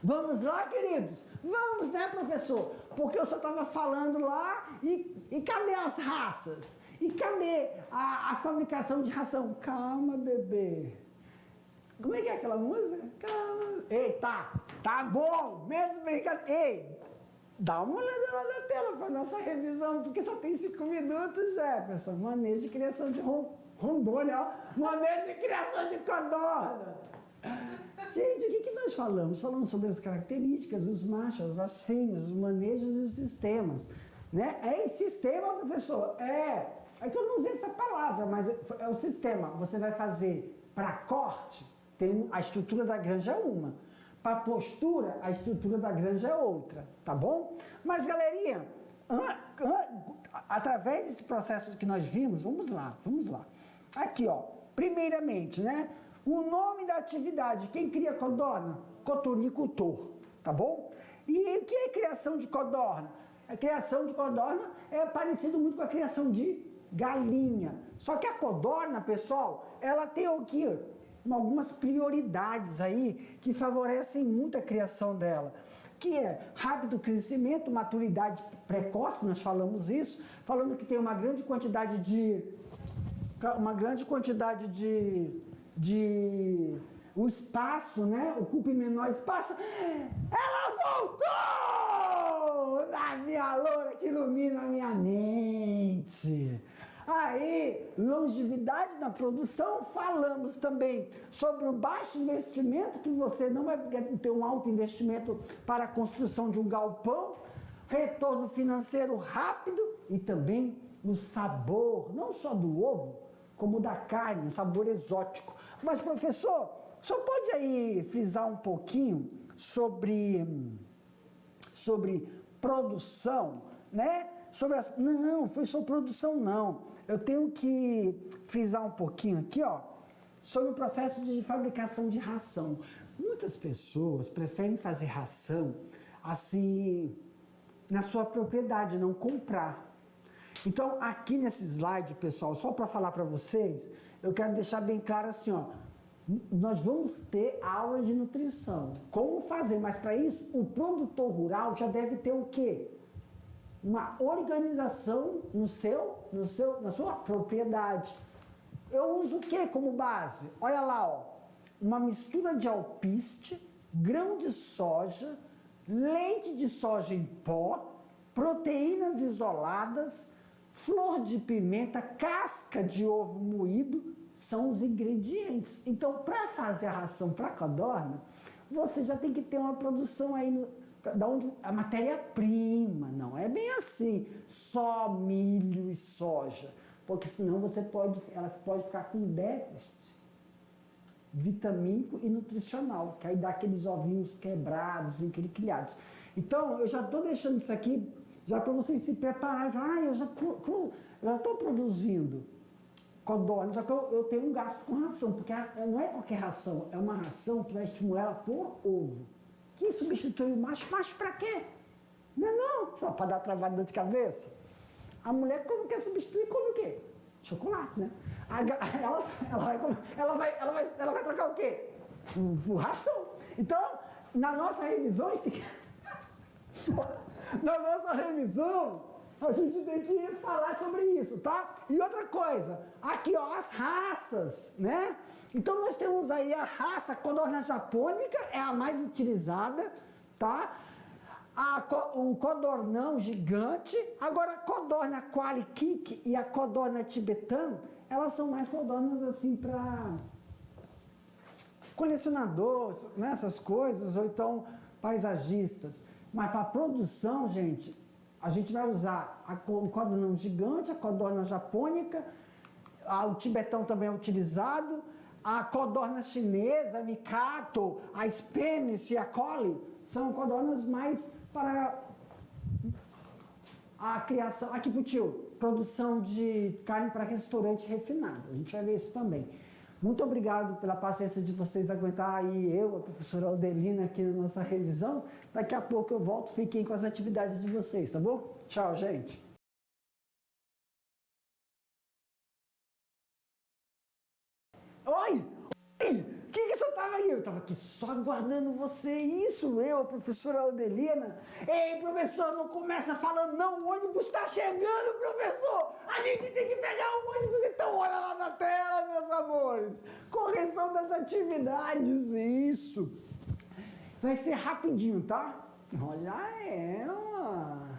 Vamos lá, queridos? Vamos, né, professor? Porque o senhor estava falando lá e cadê as raças? E cadê a fabricação de ração? Calma, bebê. Como é que é aquela música? Calma. Ei, tá bom, menos brincadeira. Ei, dá uma olhada lá na tela para nossa revisão, porque só tem 5 minutos, Jefferson. Manejo de criação de Rondônia, ó. Manejo de criação de codorna. Gente, o que nós falamos? Falamos sobre as características, os machos, as fêmeas, os manejos e os sistemas. Né? É sistema, professor? É que eu não usei essa palavra, mas é o sistema. Você vai fazer para corte, tem a estrutura da granja é uma. Para postura, a estrutura da granja é outra, tá bom? Mas, galerinha, através desse processo que nós vimos, vamos lá. Aqui, ó, primeiramente, né? O nome da atividade, quem cria codorna? Cotonicultor, tá bom? E o que é criação de codorna? A criação de codorna é parecido muito com a criação de galinha. Só que a codorna, pessoal, ela tem o quê? Algumas prioridades aí que favorecem muito a criação dela, que é rápido crescimento, maturidade precoce, nós falamos isso, falando que tem uma grande quantidade de o espaço, né? Ocupa menor espaço. Ela voltou! A minha loura que ilumina a minha mente. Aí, longevidade na produção, falamos também sobre o baixo investimento, que você não vai ter um alto investimento para a construção de um galpão, retorno financeiro rápido e também o sabor, não só do ovo, como da carne, um sabor exótico. Mas, professor, o senhor pode aí frisar um pouquinho sobre produção, né? Não, foi só produção não. Eu tenho que frisar um pouquinho aqui, ó, sobre o processo de fabricação de ração. Muitas pessoas preferem fazer ração assim na sua propriedade, não comprar. Então, aqui nesse slide, pessoal, só para falar para vocês, eu quero deixar bem claro assim, ó, nós vamos ter aula de nutrição, como fazer, mas para isso o produtor rural já deve ter o quê? Uma organização na sua propriedade. Eu uso o que como base? Olha lá, ó, uma mistura de alpiste, grão de soja, leite de soja em pó, proteínas isoladas, flor de pimenta, casca de ovo moído, são os ingredientes. Então, para fazer a ração para codorna, você já tem que ter uma produção aí da onde a matéria-prima, não é bem assim, só milho e soja, porque senão ela pode ficar com déficit vitamínico e nutricional, que aí dá aqueles ovinhos quebrados, encriquilhados. Então, eu já estou deixando isso aqui, já para vocês se prepararem, eu já estou produzindo codorna, só que eu tenho um gasto com ração, porque não é qualquer ração, é uma ração que vai estimular ela por ovo. Que substitui o macho? Macho para quê? Não, só para dar trabalho de cabeça. A mulher, quando quer substituir, come o quê? Chocolate, né? Ela vai trocar o quê? Ração. Então, na nossa revisão, a gente tem que falar sobre isso, tá? E outra coisa, aqui ó, as raças, né? Então nós temos aí a raça codorna japônica, é a mais utilizada, tá? O codornão gigante, agora a codorna qualikik e a codorna tibetana, elas são mais codornas assim para colecionadores, né, essas coisas, ou então paisagistas. Mas para produção, gente, a gente vai usar o codornão gigante, a codorna japônica, o tibetão também é utilizado, a codorna chinesa, a Mikato, a Spanish e a Collie, são codornas mais para a criação, aqui pro tio, produção de carne para restaurante refinado. A gente vai ver isso também. Muito obrigado pela paciência de vocês aguentar aí eu, a professora Aldelina, aqui na nossa revisão. Daqui a pouco eu volto, fiquem com as atividades de vocês, tá bom? Tchau, gente. Oi! O que professor estava aí, eu estava aqui só aguardando você. Isso, eu, a professora Aldelina. Ei, professor, não começa falando não, o ônibus está chegando, professor. A gente tem que pegar o ônibus, então olha lá na tela, meus amores. Correção das atividades, isso. Vai ser rapidinho, tá? Olha ela.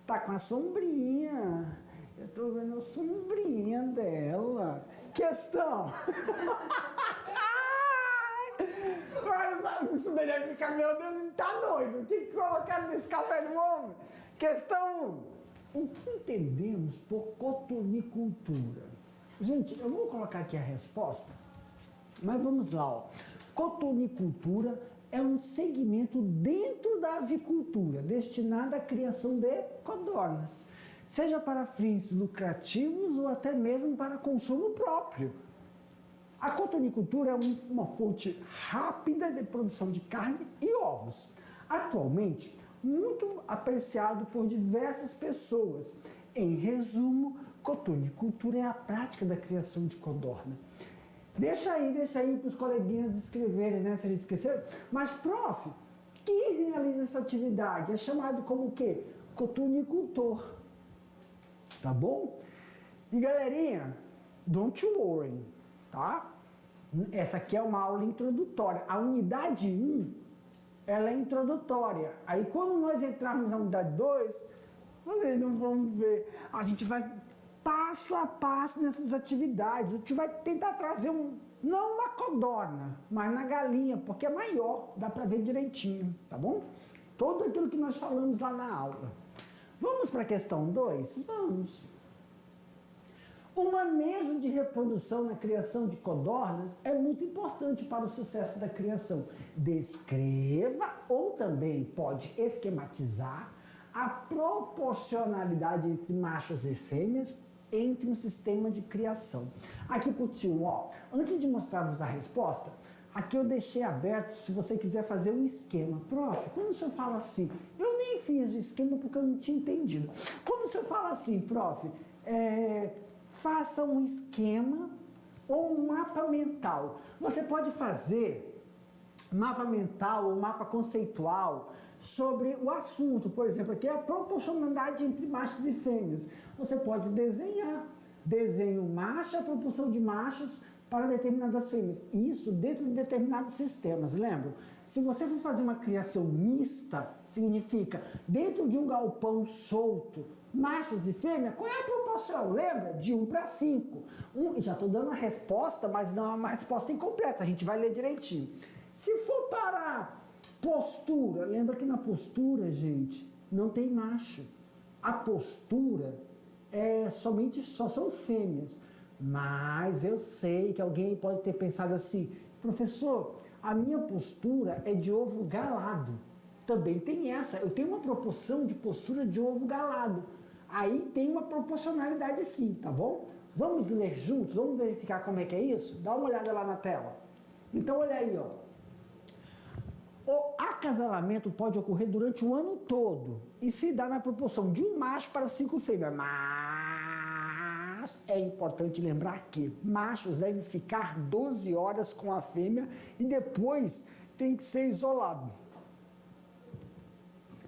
Tá com a sombrinha. Eu tô vendo a sombrinha dela. Questão. Agora, isso daí vai ficar, meu Deus, tá doido. O que colocaram nesse café do homem? Questão 1. O que entendemos por cotonicultura? Gente, eu vou colocar aqui a resposta, mas vamos lá, ó. Cotonicultura é um segmento dentro da avicultura, destinado à criação de codornas, seja para fins lucrativos ou até mesmo para consumo próprio. A cotonicultura é uma fonte rápida de produção de carne e ovos. Atualmente, muito apreciado por diversas pessoas. Em resumo, cotonicultura é a prática da criação de codorna. Deixa aí para os coleguinhas escreverem, né, se eles esqueceram. Mas, prof, quem realiza essa atividade é chamado como o quê? Cotonicultor. Tá bom? E, galerinha, don't you worry, tá? Essa aqui é uma aula introdutória. A unidade 1, ela é introdutória. Aí, quando nós entrarmos na unidade 2, vocês não vão ver. A gente vai passo a passo nessas atividades. A gente vai tentar trazer não uma codorna, mas na galinha, porque é maior, dá para ver direitinho, tá bom? Tudo aquilo que nós falamos lá na aula. Vamos para a questão 2? Vamos. O manejo de reprodução na criação de codornas é muito importante para o sucesso da criação. Descreva ou também pode esquematizar a proporcionalidade entre machos e fêmeas entre um sistema de criação. Aqui pro tio, ó, antes de mostrarmos a resposta, aqui eu deixei aberto se você quiser fazer um esquema. Prof, quando o senhor fala assim, eu nem fiz o esquema porque eu não tinha entendido. Quando o senhor fala assim, prof, faça um esquema ou um mapa mental. Você pode fazer mapa mental ou mapa conceitual sobre o assunto, por exemplo, aqui é a proporcionalidade entre machos e fêmeas. Você pode desenhar, desenho macho, a proporção de machos para determinadas fêmeas. Isso dentro de determinados sistemas, lembra? Se você for fazer uma criação mista, significa dentro de um galpão solto, machos e fêmeas, qual é a proporção? Lembra? De 1 para 5. Já estou dando a resposta, mas não é uma resposta incompleta, a gente vai ler direitinho. Se for para postura, lembra que na postura, gente, não tem macho. A postura só são fêmeas. Mas eu sei que alguém pode ter pensado assim, professor, a minha postura é de ovo galado. Também tem essa, eu tenho uma proporção de postura de ovo galado. Aí tem uma proporcionalidade sim, tá bom? Vamos ler juntos, vamos verificar como é que é isso? Dá uma olhada lá na tela. Então olha aí, ó. O acasalamento pode ocorrer durante o ano todo e se dá na proporção de 1 macho para 5 fêmeas. Mas é importante lembrar que machos devem ficar 12 horas com a fêmea e depois tem que ser isolado.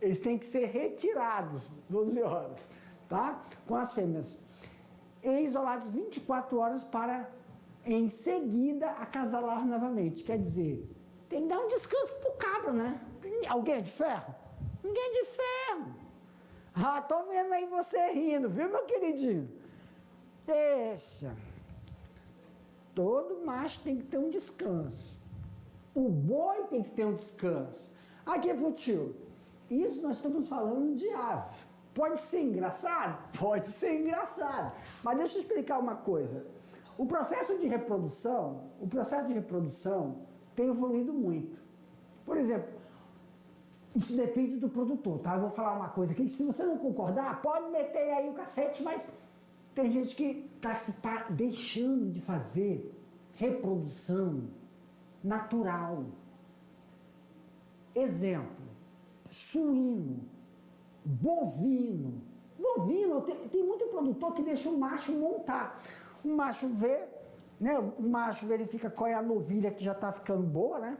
Eles têm que ser retirados 12 horas, tá? Com as fêmeas. E isolados 24 horas para, em seguida, acasalar novamente. Quer dizer, tem que dar um descanso pro cabra, né? Alguém é de ferro? Ninguém é de ferro. Ah, tô vendo aí você rindo, viu, meu queridinho? Deixa. Todo macho tem que ter um descanso. O boi tem que ter um descanso. Aqui pro tio. Isso nós estamos falando de ave. Pode ser engraçado? Pode ser engraçado. Mas deixa eu explicar uma coisa. O processo de reprodução tem evoluído muito. Por exemplo, isso depende do produtor, tá? Eu vou falar uma coisa aqui, que se você não concordar, pode meter aí o cacete, mas tem gente que está deixando de fazer reprodução natural. Exemplo, suíno, bovino. Bovino, tem muito produtor que deixa o macho montar. O macho vê né? O macho verifica qual é a novilha que já está ficando boa, né?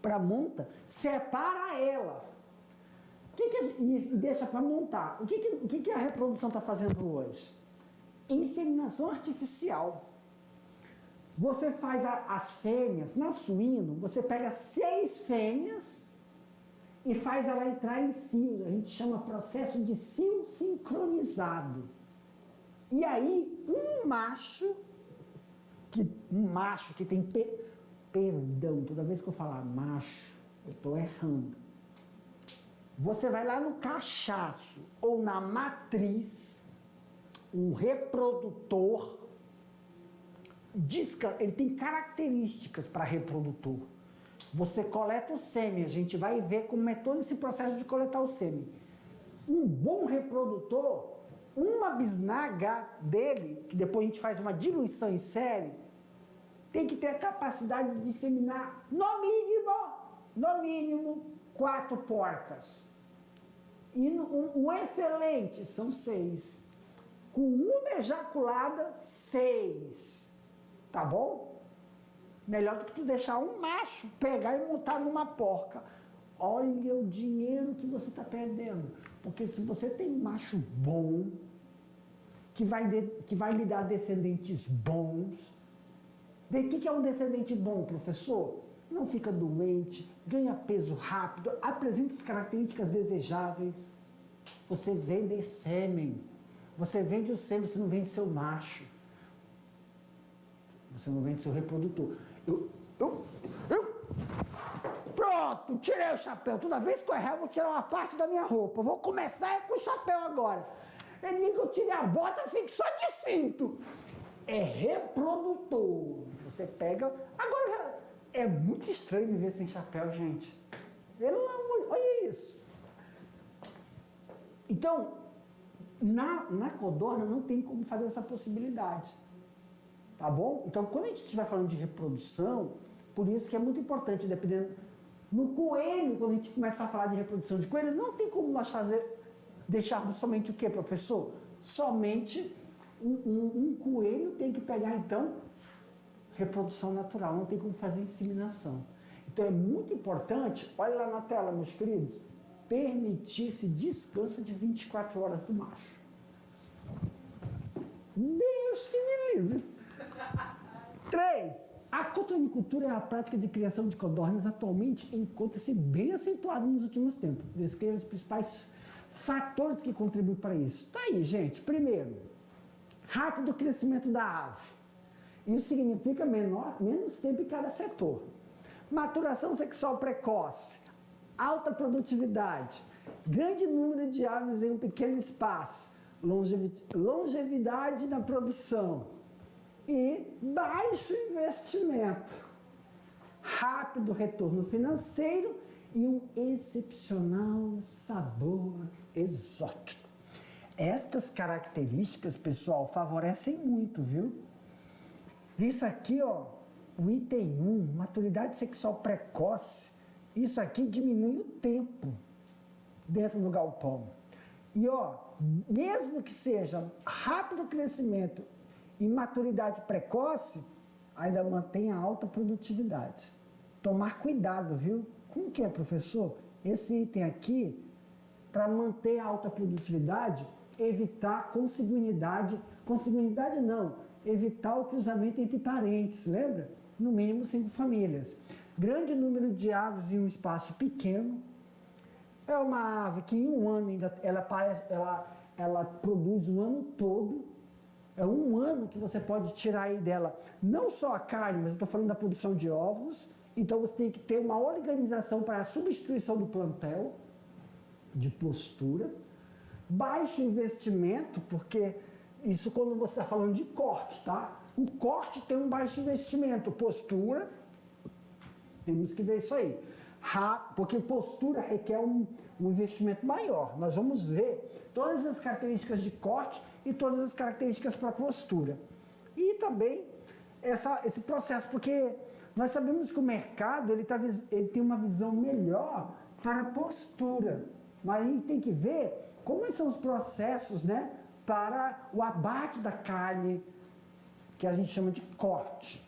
Para monta, separa ela. E deixa para montar. O que a reprodução está fazendo hoje? Inseminação artificial. Você faz as fêmeas, na suíno, você pega 6 fêmeas e faz ela entrar em cio. A gente chama processo de cio sincronizado. E aí, um macho que tem... Perdão, toda vez que eu falar macho, eu estou errando. Você vai lá no cachaço ou na matriz, o reprodutor, ele tem características para reprodutor. Você coleta o sêmen, a gente vai ver como é todo esse processo de coletar o sêmen. Um bom reprodutor, uma bisnaga dele, que depois a gente faz uma diluição em série, tem que ter a capacidade de disseminar, no mínimo, 4 porcas. E o excelente são 6. Com uma ejaculada, 6. Tá bom? Melhor do que tu deixar um macho pegar e montar numa porca. Olha o dinheiro que você está perdendo. Porque se você tem um macho bom, que vai lhe dar descendentes bons. O que é um descendente bom, professor? Não fica doente, ganha peso rápido, apresenta as características desejáveis. Você vende sêmen. Você vende o sêmen, você não vende seu macho. Você não vende seu reprodutor. Pronto, tirei o chapéu. Toda vez que eu errar, eu vou tirar uma parte da minha roupa. Vou começar com o chapéu agora. Nem que eu tirei a bota, eu fico só de cinto. É reprodutor. Você pega... Agora, é muito estranho me ver sem chapéu, gente. Olha isso. Então, na codorna não tem como fazer essa possibilidade. Tá bom? Então, quando a gente estiver falando de reprodução, por isso que é muito importante, dependendo... No coelho, quando a gente começa a falar de reprodução de coelho, não tem como nós deixarmos somente o quê, professor? Somente um coelho tem que pegar, então, reprodução natural, não tem como fazer inseminação. Então, é muito importante, olha lá na tela, meus queridos, permitir esse descanso de 24 horas do macho. Deus que me livre! 3. A cotonicultura é a prática de criação de codornas atualmente encontra-se bem acentuada nos últimos tempos. Descreva os principais fatores que contribuem para isso. Tá aí, gente. Primeiro, rápido crescimento da ave. Isso significa menos tempo em cada setor. Maturação sexual precoce, alta produtividade, grande número de aves em um pequeno espaço, longevidade na produção e baixo investimento, rápido retorno financeiro e um excepcional sabor exótico. Estas características, pessoal, favorecem muito, viu? Isso aqui, ó, o item 1, maturidade sexual precoce, isso aqui diminui o tempo dentro do galpão. E, ó, mesmo que seja rápido crescimento e maturidade precoce, ainda mantém a alta produtividade. Tomar cuidado, viu? Com o que, professor? Esse item aqui, para manter a alta produtividade, evitar consanguinidade não, evitar o cruzamento entre parentes, lembra? No mínimo 5 famílias. Grande número de aves em um espaço pequeno. É uma ave que em um ano ainda ela produz o ano todo. É um ano que você pode tirar aí dela não só a carne, mas eu estou falando da produção de ovos. Então você tem que ter uma organização para a substituição do plantel, de postura. Baixo investimento, porque isso quando você está falando de corte, tá? O corte tem um baixo investimento. Postura, temos que ver isso aí. Porque postura requer um investimento maior. Nós vamos ver todas as características de corte e todas as características para postura. E também esse processo, porque nós sabemos que o mercado ele tem uma visão melhor para a postura. Mas a gente tem que ver como são os processos, né, para o abate da carne, que a gente chama de corte.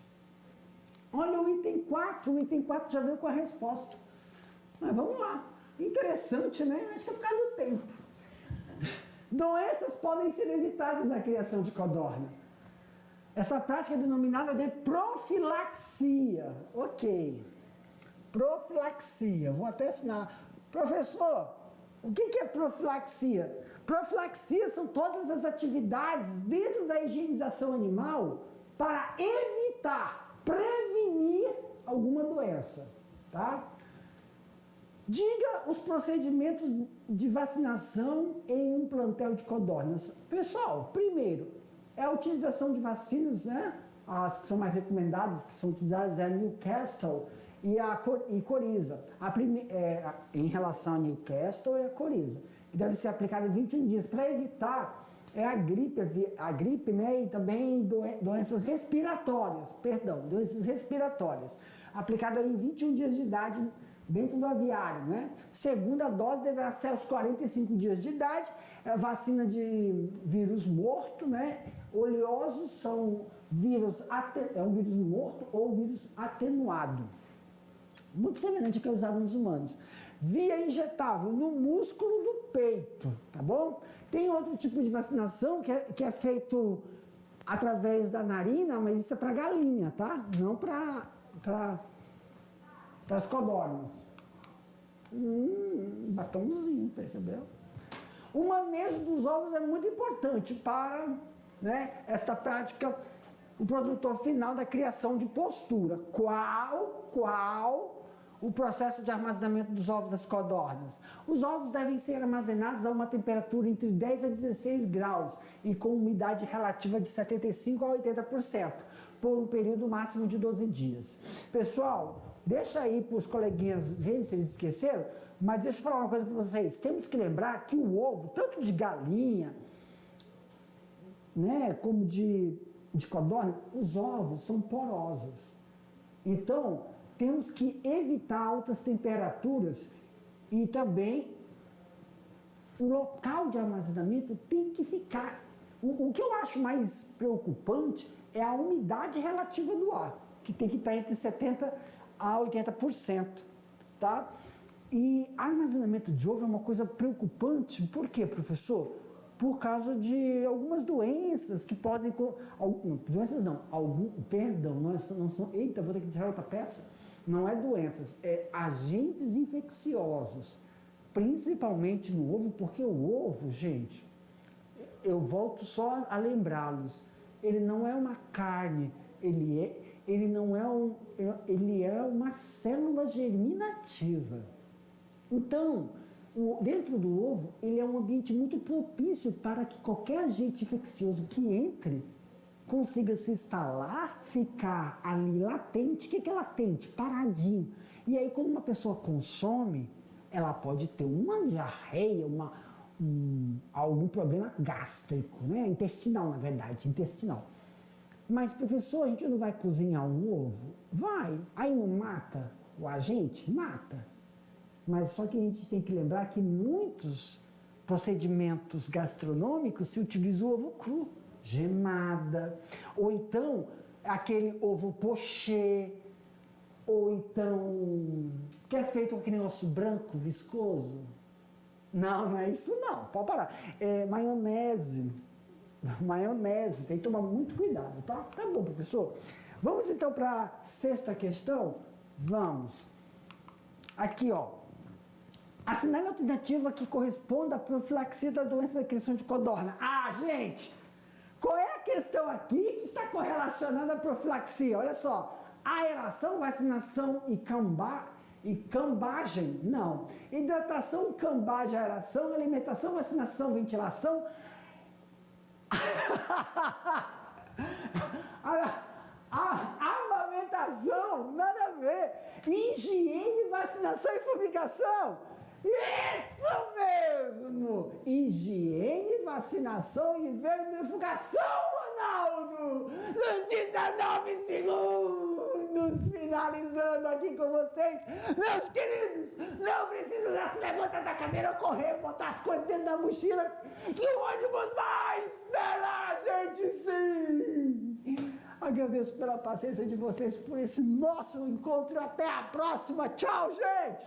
Olha o item 4 já veio com a resposta. Mas vamos lá. Interessante, né? Acho que é por causa do tempo. Doenças podem ser evitadas na criação de codorna. Essa prática é denominada de profilaxia. Ok. Profilaxia. Vou até assinar. Professor, o que é profilaxia? Profilaxia são todas as atividades dentro da higienização animal para evitar, prevenir alguma doença, tá? Diga os procedimentos de vacinação em um plantel de codornas. Pessoal, primeiro, é a utilização de vacinas, né? As que são mais recomendadas, que são utilizadas, é a Newcastle e Coriza. Em relação a Newcastle e a Coriza, que deve ser aplicada em 21 dias, para evitar a gripe, né? E também doenças respiratórias, aplicada em 21 dias de idade, dentro do aviário, né? Segunda dose deverá ser aos 45 dias de idade. É vacina de vírus morto, né? Oleosos são um vírus morto ou vírus atenuado. Muito semelhante ao que é usado nos humanos. Via injetável no músculo do peito, tá bom? Tem outro tipo de vacinação que é feito através da narina, mas isso é para galinha, tá? Não para as codornas. Batomzinho, percebeu? O manejo dos ovos é muito importante para, né, esta prática, o produtor final da criação de postura. Qual o processo de armazenamento dos ovos das codornas? Os ovos devem ser armazenados a uma temperatura entre 10 a 16 graus e com umidade relativa de 75% a 80%, por um período máximo de 12 dias. Pessoal, deixa aí para os coleguinhas verem se eles esqueceram, mas deixa eu falar uma coisa para vocês. Temos que lembrar que o ovo, tanto de galinha, né, como de codorna, os ovos são porosos. Então, temos que evitar altas temperaturas e também o local de armazenamento tem que ficar. O que eu acho mais preocupante é a umidade relativa do ar, que tem que estar entre 70% a 80%, tá? E armazenamento de ovo é uma coisa preocupante. Por quê, professor? Por causa de algumas doenças que podem... Doenças não, não são... Eita, vou ter que tirar outra peça. Não é doenças, é agentes infecciosos, principalmente no ovo, porque o ovo, gente, eu volto só a lembrá-los, ele não é uma carne, ele é uma célula germinativa. Então, dentro do ovo, ele é um ambiente muito propício para que qualquer agente infeccioso que entre consiga se instalar, ficar ali latente. O que é latente? Paradinho. E aí, quando uma pessoa consome, ela pode ter uma diarreia, algum problema gástrico, né? Intestinal, na verdade, intestinal. Mas, professor, a gente não vai cozinhar um ovo? Vai. Aí não mata o agente? Mata. Mas só que a gente tem que lembrar que muitos procedimentos gastronômicos se utiliza o ovo cru, gemada, ou então aquele ovo pochê, ou então, que é feito com aquele negócio branco, viscoso. Não é isso não, pode parar. É maionese, tem que tomar muito cuidado, tá? Tá bom, professor. Vamos então para a sexta questão? Vamos. Aqui, ó. Assinale a alternativa que corresponda à profilaxia da doença da criação de codorna. Ah, gente! Qual é a questão aqui que está correlacionando a profilaxia? Olha só, aeração, vacinação e cambagem? Não. Hidratação, cambagem, aeração, alimentação, vacinação, ventilação. Amamentação, nada a ver. Higiene, vacinação e fumigação. Isso mesmo! Higiene, vacinação e vermifugação, Ronaldo! Nos 19 segundos, finalizando aqui com vocês, meus queridos, não precisa já se levantar da cadeira, correr, botar as coisas dentro da mochila, que o ônibus vai esperar a gente sim! Agradeço pela paciência de vocês, por esse nosso encontro. Até a próxima. Tchau, gente!